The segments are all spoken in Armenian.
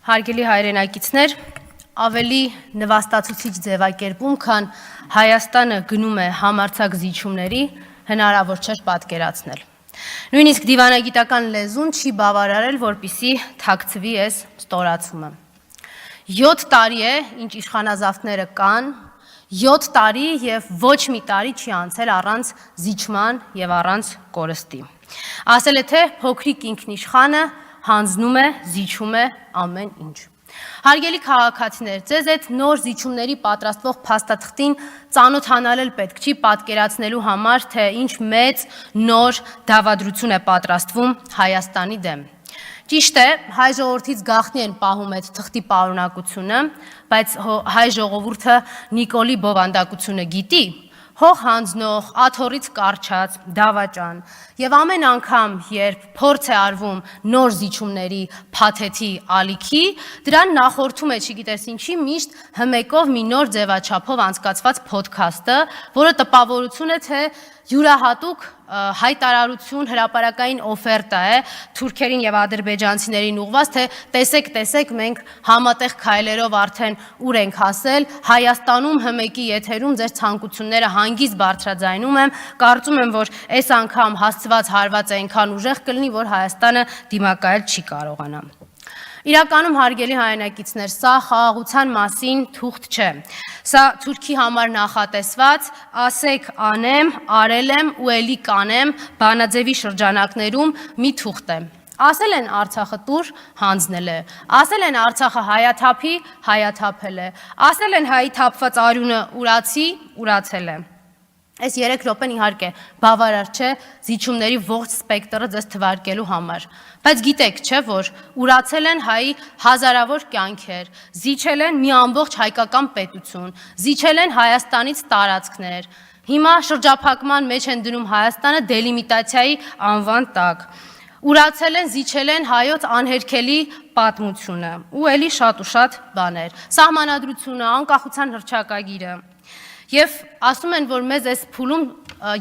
Հարգելի հայրենակիցներ, ավելի նվաստացուցիչ ձևակերպում, քան Հայաստանը գնում է համարձակ զիջումների, հնարավոր չէր պատկերացնել։ Նույնիսկ դիվանագիտական լեզուն չի բավարարել, որպեսզի թաքցվի այս ստորացումը։ 7 տարի է, ինչ իշխանազավթները կան, 7 տարի եւ ոչ մի տարի չի անցել առանց զիջման եւ առանց կորստի։ Ասել է թե փոքրիկ ինքնիշխանը հանձնում է, զիջում է ամեն ինչ։ Հարգելի քաղաքացիներ, ձեզ այդ նոր զիջումների պատրաստվող փաստաթղթին ծանոթանալ էլ պետք չի պատկերացնելու համար, թե ինչ մեծ նոր դավադրություն է պատրաստվում Հայաստանի դեմ։ Ճիշտ է, հայ ժողովրդից գաղտնի են պահում այդ թղթի պարունակությունը, բայց հայ ժողովուրդը Նիկոլի բովանդակությունը գիտի։ Հող հանձնող, աթոռից կարճած, դավաճան եւ ամեն անգամ, երբ փորձ է արվում նոր զիջումների փաթեթի ալիքի, դրան նախորդում է, չգիտես ինչի, միշտ հմեկով մի նոր ձևաչափով անցկացված փոդքասթը, որը տպավորություն է, թե յուրահատուկ հայտարարություն, հրապարակային օֆերտա է թուրքերին եւ ադրբեջանցիներին ուղված, թե տեսեք, մենք համատեղ քայլերով արդեն ուր ենք հասել, Հայաստանում հմեկի եթերում ձեր ցանկությունները հանգիստ բարձրաձայնում եմ, կարծում եմ, որ այս անգամ հասցված հարվածը այնքան ուժեղ կլինի, որ Հայաստանը դիմակայել չի կարողանա։ Իրականում, հարգելի հայրենակիցներ, սա խաղաղության մասին թուղթ չէ։ Սա Թուրքի համար նախատեսված, ասեք անեմ, արել եմ ու էլի կանեմ բանաձևի շրջանակներում մի թուղթ է։ Ասել են Արցախը տուր, հանձնել է։ Ասել են Արցախը հայաթափի, հայաթափել է։ Ասել են հայի թափված արյունը ուրացի, ուրացել է։ Այս 3 րոպեն իհարկե բավարար չէ զիջումների ողջ սպեկտրը ձեզ թվարկելու համար, բայց գիտեք, չէ, որ ուրացել են հայի հազարավոր կյանքեր, զիջել են մի ամբողջ հայկական պետություն, զիջել են Հայաստանից տարածքներ, հիմա շրջափակման մեջ են դնում Հայաստանը դելիմիտացիայի անվան տակ, ուրացել են, զիջել են հայոց անհերքելի պատմությունը ու էլի շատ ու շատ բաներ, սահմանադրությունը, անկախության հռչակագիրը։ Եվ ասում են, որ մեզ այս փուլում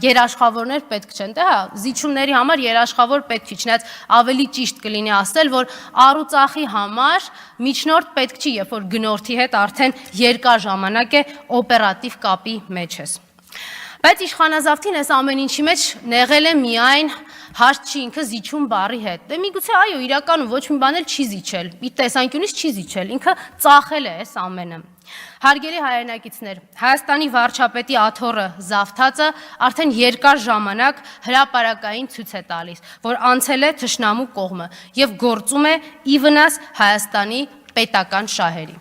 երաշխավորներ պետք չեն, դե հա, զիջումների համար երաշխավոր պետք չի, չնայած ավելի ճիշտ կլինի ասել, որ առուծախի համար միջնորդ պետք չի, երբ որ գնորդի հետ արդեն երկար ժամանակ է օպերատիվ կապի մեջ ես։ Բայց իշխանազավթին այս ամեն ինչի մեջ նեղել է միայն հարց չի ինքը զիջում բառի հետ։ Դե միգուցե այո, իրականում ոչ մի բան էլ չի զիջել, իր տեսանկյունից չի զիջել, ինքը ծախել է այս ամենը։ Հարգելի հայրենակիցներ, Հայաստանի վարչապետի աթոռը զավթածը արդեն երկար ժամանակ հրապարակային ցույց է տալիս, որ անցել է թշնամու կողմը եւ գործում է ի վնաս Հայաստանի պետական շահերի։